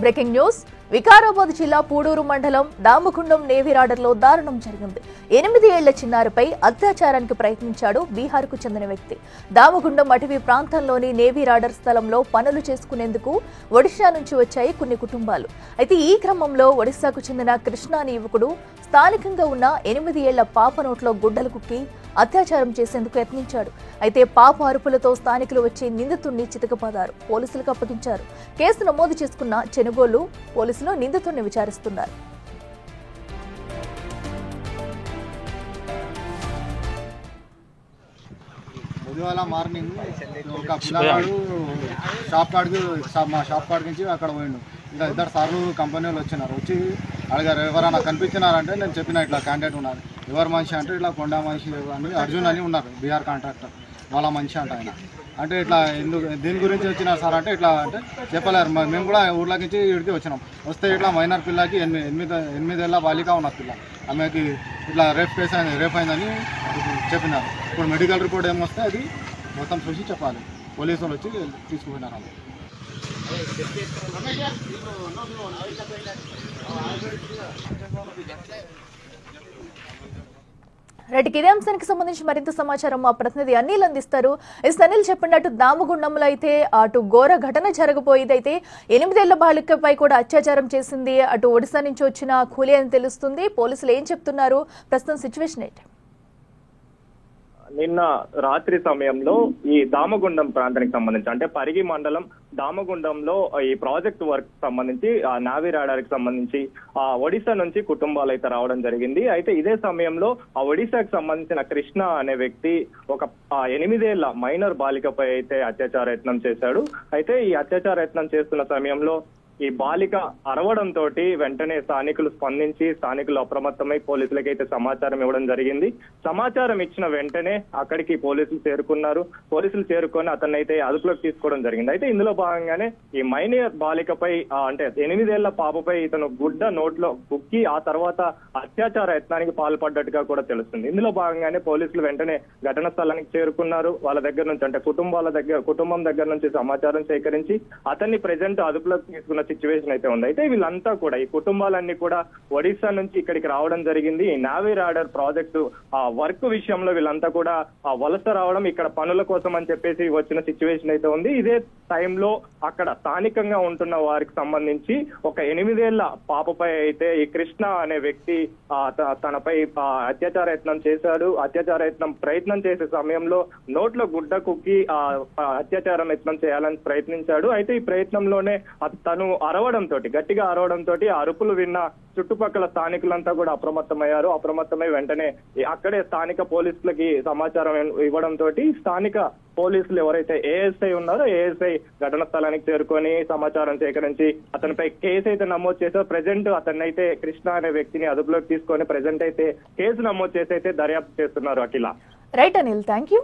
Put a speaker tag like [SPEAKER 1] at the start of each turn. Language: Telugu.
[SPEAKER 1] బ్రేకింగ్ న్యూస్ వికారాబాద్ జిల్లా పూడూరు మండలం దామగుండం నేవీ రాడర్లో దారుణం జరిగింది. 8 ఏళ్ల చిన్నారిపై అత్యాచారానికి ప్రయత్నించాడు బీహార్కు చెందిన వ్యక్తి. దామగుండం అటవీ ప్రాంతంలోని నేవీ రాడర్ స్థలంలో పనులు చేసుకునేందుకు ఒడిశా నుంచి వచ్చాయి కొన్ని కుటుంబాలు. అయితే ఈ క్రమంలో ఒడిశాకు చెందిన కృష్ణ అనే యువకుడు స్థానికంగా ఉన్న 8 ఏళ్ల పాప నోట్లో గుడ్డలు కుక్కి అత్యాచారం చేసేందుకు యత్నించాడు. అయితే పాప అరుపులతో స్థానికులు వచ్చి నిందితుడిని చితకపడ్డారు. పోలీసులకు అప్పగించారు. కేసు నమోదు చేసుకున్న చెనుగోలు పోలీసులు నిందితుడిని విచారిస్తున్నారు.
[SPEAKER 2] ఉదయాల మార్నింగ్ ఒక పిల్లవాడు మా షాప్ కాడికి నుంచి అక్కడ పోయిండు. ఇంకా 2 సార్లు కంపెనీ వాళ్ళు వచ్చినారు. వచ్చి అడిగారు ఎవరైనా కనిపించినారంటే నేను చెప్పిన ఇట్లా క్యాండిడేట్ ఉన్నారు. ఎవరు మనిషి అంటే ఇట్లా కొండ మనిషి అని అర్జున్ అని ఉన్నారు, బీహార్ కాంట్రాక్టర్ వాళ్ళ మనిషి అంట ఆయన. అంటే ఇట్లా ఎందుకు దీని గురించి వచ్చినారు సార్ అంటే ఇట్లా అంటే చెప్పలేరు. మేము కూడా ఊర్లోకి నుంచి ఇక్కడికి వచ్చినాం. వస్తే ఇట్లా మైనర్ పిల్లకి 8 ఏళ్ళ బాలిక ఉన్నారు పిల్ల, ఆమెకి ఇట్లా రేప్ అయిందని చెప్పినారు. ఇప్పుడు మెడికల్ రిపోర్ట్ ఏమొస్తే అది మొత్తం చూసి చెప్పాలి. పోలీసు వాళ్ళు వచ్చి తీసుకుపోయినారు.
[SPEAKER 1] రైట్, ఇదే అంశానికి సంబంధించి మరింత సమాచారం మా ప్రతినిధి అనిల్ అందిస్తారు. అనిల్ చెప్పినట్టు దామగుండంలో అయితే అటు ఘోర ఘటన జరగబోయేది. అయితే 8 ఏళ్ల బాలికపై కూడా అత్యాచారం చేసింది అటు ఒడిశా నుంచి వచ్చిన కూలీ అని తెలుస్తుంది. పోలీసులు ఏం చెప్తున్నారు, ప్రస్తుతం సిచ్యువేషన్ ఏంటి?
[SPEAKER 3] నిన్న రాత్రి సమయంలో ఈ దామగుండం ప్రాంతానికి సంబంధించి అంటే పరిగి మండలం దామగుండంలో ఈ ప్రాజెక్ట్ వర్క్ సంబంధించి ఆ నావీ రాడార్ కి సంబంధించి ఆ ఒడిశా నుంచి కుటుంబాలు అయితే రావడం జరిగింది. అయితే ఇదే సమయంలో ఆ ఒడిశాకి సంబంధించిన కృష్ణ అనే వ్యక్తి ఒక 8 ఏళ్ల మైనర్ బాలికపై అయితే అత్యాచార యత్నం చేశాడు. అయితే ఈ అత్యాచార యత్నం చేస్తున్న సమయంలో ఈ బాలిక అరవడంతో వెంటనే స్థానికులు స్పందించి స్థానికులు అప్రమత్తమై పోలీసులకి అయితే సమాచారం ఇవ్వడం జరిగింది. సమాచారం ఇచ్చిన వెంటనే అక్కడికి పోలీసులు చేరుకున్నారు. పోలీసులు చేరుకొని అతన్ని అయితే అదుపులోకి తీసుకోవడం జరిగింది. అయితే ఇందులో భాగంగానే ఈ మైనర్ బాలికపై అంటే 8 ఏళ్ల పాపపై ఇతను గుడ్డ నోట్లో కుక్కి ఆ తర్వాత అత్యాచార యత్నానికి పాల్పడ్డట్టుగా కూడా తెలుస్తుంది. ఇందులో భాగంగానే పోలీసులు వెంటనే ఘటన స్థలానికి చేరుకున్నారు. వాళ్ళ దగ్గర నుంచి అంటే కుటుంబం దగ్గర నుంచి సమాచారం సేకరించి అతన్ని ప్రెజెంట్ అదుపులోకి తీసుకున్న సిచ్యువేషన్ అయితే ఉంది. అయితే వీళ్ళంతా కూడా ఈ కుటుంబాలన్నీ కూడా ఒడిశా నుంచి ఇక్కడికి రావడం జరిగింది. ఈ నావీ రాడర్ ప్రాజెక్టు ఆ వర్క్ విషయంలో వీళ్ళంతా కూడా ఆ వలస రావడం ఇక్కడ పనుల కోసం అని చెప్పేసి వచ్చిన సిచ్యువేషన్ అయితే ఉంది. ఇదే టైంలో అక్కడ స్థానికంగా ఉంటున్న వారికి సంబంధించి ఒక 8 ఏళ్ల పాపపై అయితే ఈ కృష్ణ అనే వ్యక్తి తనపై అత్యాచార యత్నం చేశాడు. అత్యాచార యత్నం ప్రయత్నం చేసే సమయంలో నోట్లో గుడ్డ కుక్కి అత్యాచారం యత్నం చేయాలని ప్రయత్నించాడు. అయితే ఈ ప్రయత్నంలోనే తను గట్టిగా అరవడంతో ఆ అరుపులు విన్న చుట్టుపక్కల స్థానికులంతా కూడా అప్రమత్తమయ్యారు. అప్రమత్తమై వెంటనే అక్కడే స్థానిక పోలీసులకి సమాచారం ఇవ్వడంతో స్థానిక పోలీసులు ఎవరైతే ఏఎస్ఐ ఉన్నారో ఏఎస్ఐ ఘటన స్థలానికి చేరుకొని సమాచారం సేకరించి అతనిపై కేసు అయితే నమోదు చేశారు. ప్రెజెంట్ అతన్ని అయితే కృష్ణ అనే వ్యక్తిని అదుపులోకి తీసుకొని ప్రెజెంట్ అయితే కేసు నమోదు చేసి అయితే దర్యాప్తు చేస్తున్నారు. Akhila.
[SPEAKER 1] Right Anil, thank you.